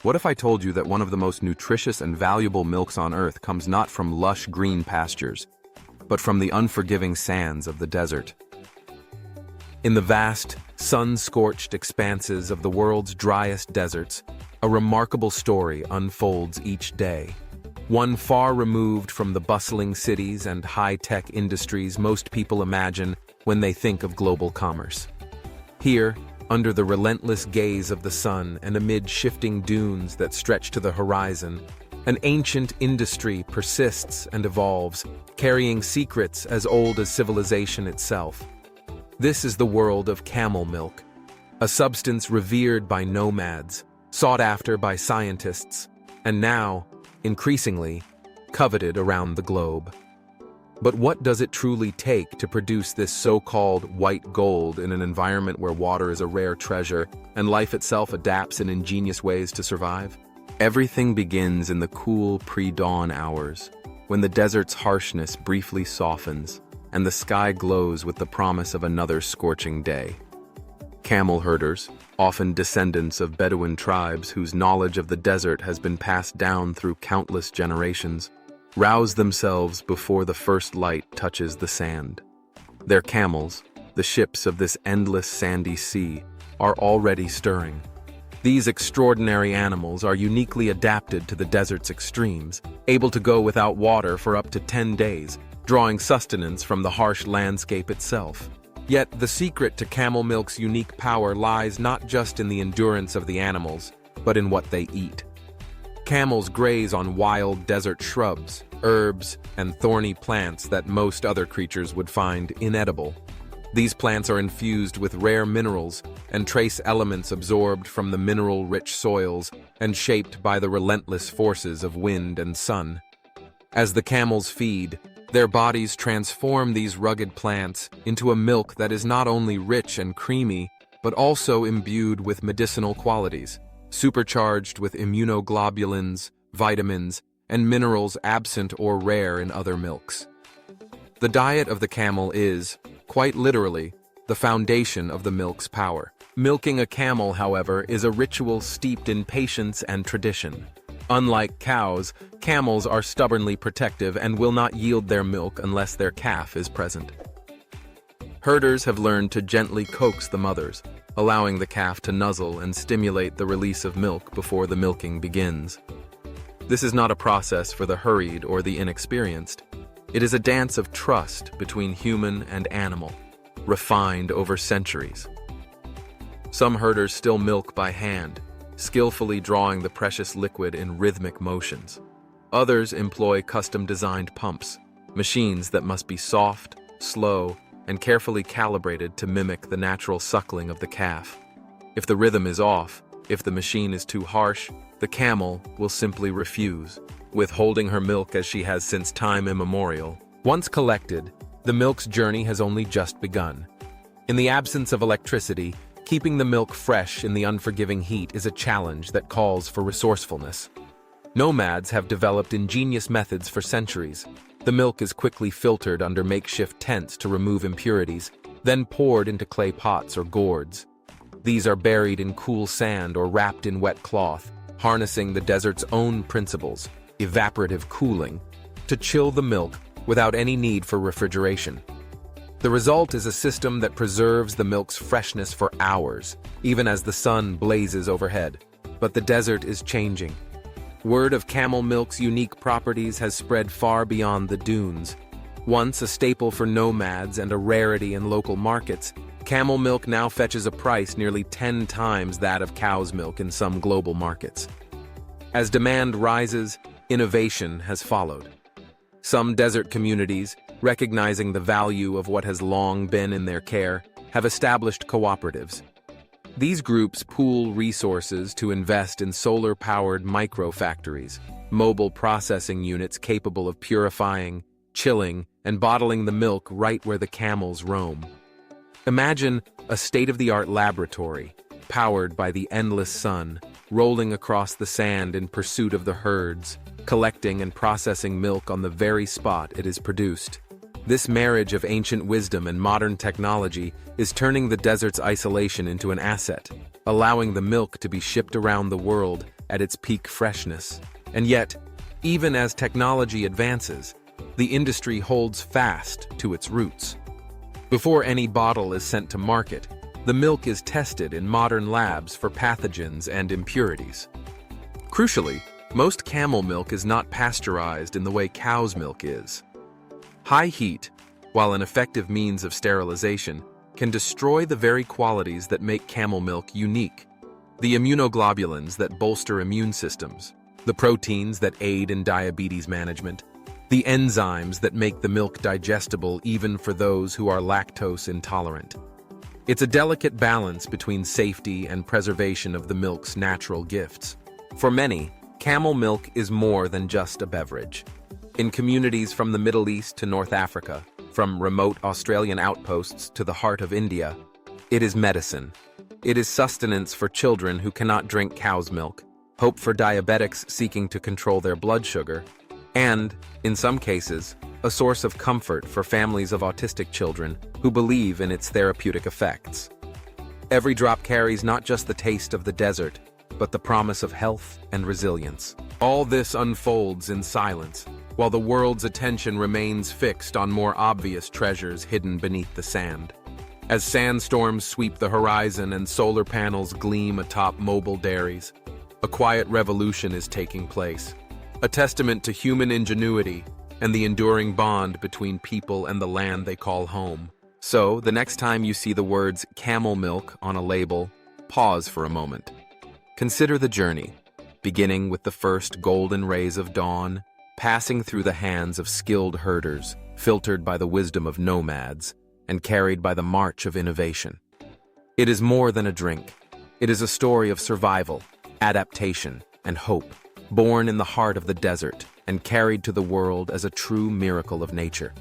What if I told you that one of the most nutritious and valuable milks on earth comes not from lush green pastures, but from the unforgiving sands of the desert? In the vast, sun-scorched expanses of the world's driest deserts, a remarkable story unfolds each day. One far removed from the bustling cities and high-tech industries most people imagine when they think of global commerce. Here, under the relentless gaze of the sun and amid shifting dunes that stretch to the horizon, an ancient industry persists and evolves, carrying secrets as old as civilization itself. This is the world of camel milk, a substance revered by nomads, sought after by scientists, and now, increasingly, coveted around the globe. But what does it truly take to produce this so-called white gold in an environment where water is a rare treasure and life itself adapts in ingenious ways to survive? Everything begins in the cool pre-dawn hours, when the desert's harshness briefly softens and the sky glows with the promise of another scorching day. Camel herders, often descendants of Bedouin tribes whose knowledge of the desert has been passed down through countless generations, rouse themselves before the first light touches the sand. Their camels, the ships of this endless sandy sea, are already stirring. These extraordinary animals are uniquely adapted to the desert's extremes, able to go without water for up to 10 days, drawing sustenance from the harsh landscape itself. Yet the secret to camel milk's unique power lies not just in the endurance of the animals, but in what they eat. Camels graze on wild desert shrubs, herbs, and thorny plants that most other creatures would find inedible. These plants are infused with rare minerals and trace elements absorbed from the mineral-rich soils and shaped by the relentless forces of wind and sun. As the camels feed, their bodies transform these rugged plants into a milk that is not only rich and creamy, but also imbued with medicinal qualities, supercharged with immunoglobulins, vitamins, and minerals absent or rare in other milks. The diet of the camel is, quite literally, the foundation of the milk's power. Milking a camel, however, is a ritual steeped in patience and tradition. Unlike cows, camels are stubbornly protective and will not yield their milk unless their calf is present. Herders have learned to gently coax the mothers, allowing the calf to nuzzle and stimulate the release of milk before the milking begins. This is not a process for the hurried or the inexperienced. It is a dance of trust between human and animal, refined over centuries. Some herders still milk by hand, skillfully drawing the precious liquid in rhythmic motions. Others employ custom-designed pumps, machines that must be soft, slow, and carefully calibrated to mimic the natural suckling of the calf. If the rhythm is off, if the machine is too harsh, the camel will simply refuse, withholding her milk as she has since time immemorial. Once collected, the milk's journey has only just begun. In the absence of electricity, keeping the milk fresh in the unforgiving heat is a challenge that calls for resourcefulness. Nomads have developed ingenious methods for centuries. The milk is quickly filtered under makeshift tents to remove impurities, then poured into clay pots or gourds. These are buried in cool sand or wrapped in wet cloth, harnessing the desert's own principles, evaporative cooling, to chill the milk without any need for refrigeration. The result is a system that preserves the milk's freshness for hours, even as the sun blazes overhead. But the desert is changing. Word of camel milk's unique properties has spread far beyond the dunes. Once a staple for nomads and a rarity in local markets, camel milk now fetches a price nearly 10 times that of cow's milk in some global markets. As demand rises, innovation has followed. Some desert communities, recognizing the value of what has long been in their care, have established cooperatives. These groups pool resources to invest in solar-powered microfactories, mobile processing units capable of purifying, chilling, and bottling the milk right where the camels roam. Imagine a state-of-the-art laboratory, powered by the endless sun, rolling across the sand in pursuit of the herds, collecting and processing milk on the very spot it is produced. This marriage of ancient wisdom and modern technology is turning the desert's isolation into an asset, allowing the milk to be shipped around the world at its peak freshness. And yet, even as technology advances, the industry holds fast to its roots. Before any bottle is sent to market, the milk is tested in modern labs for pathogens and impurities. Crucially, most camel milk is not pasteurized in the way cow's milk is. High heat, while an effective means of sterilization, can destroy the very qualities that make camel milk unique. The immunoglobulins that bolster immune systems, the proteins that aid in diabetes management, the enzymes that make the milk digestible even for those who are lactose intolerant. It's a delicate balance between safety and preservation of the milk's natural gifts. For many, camel milk is more than just a beverage. In communities from the Middle East to North Africa, from remote Australian outposts to the heart of India, it is medicine. It is sustenance for children who cannot drink cow's milk, hope for diabetics seeking to control their blood sugar, and, in some cases, a source of comfort for families of autistic children who believe in its therapeutic effects. Every drop carries not just the taste of the desert, but the promise of health and resilience. All this unfolds in silence, while the world's attention remains fixed on more obvious treasures hidden beneath the sand. As sandstorms sweep the horizon and solar panels gleam atop mobile dairies, a quiet revolution is taking place, a testament to human ingenuity and the enduring bond between people and the land they call home. So, the next time you see the words camel milk on a label, pause for a moment. Consider the journey, beginning with the first golden rays of dawn, passing through the hands of skilled herders, filtered by the wisdom of nomads, and carried by the march of innovation. It is more than a drink. It is a story of survival, adaptation, and hope, born in the heart of the desert and carried to the world as a true miracle of nature.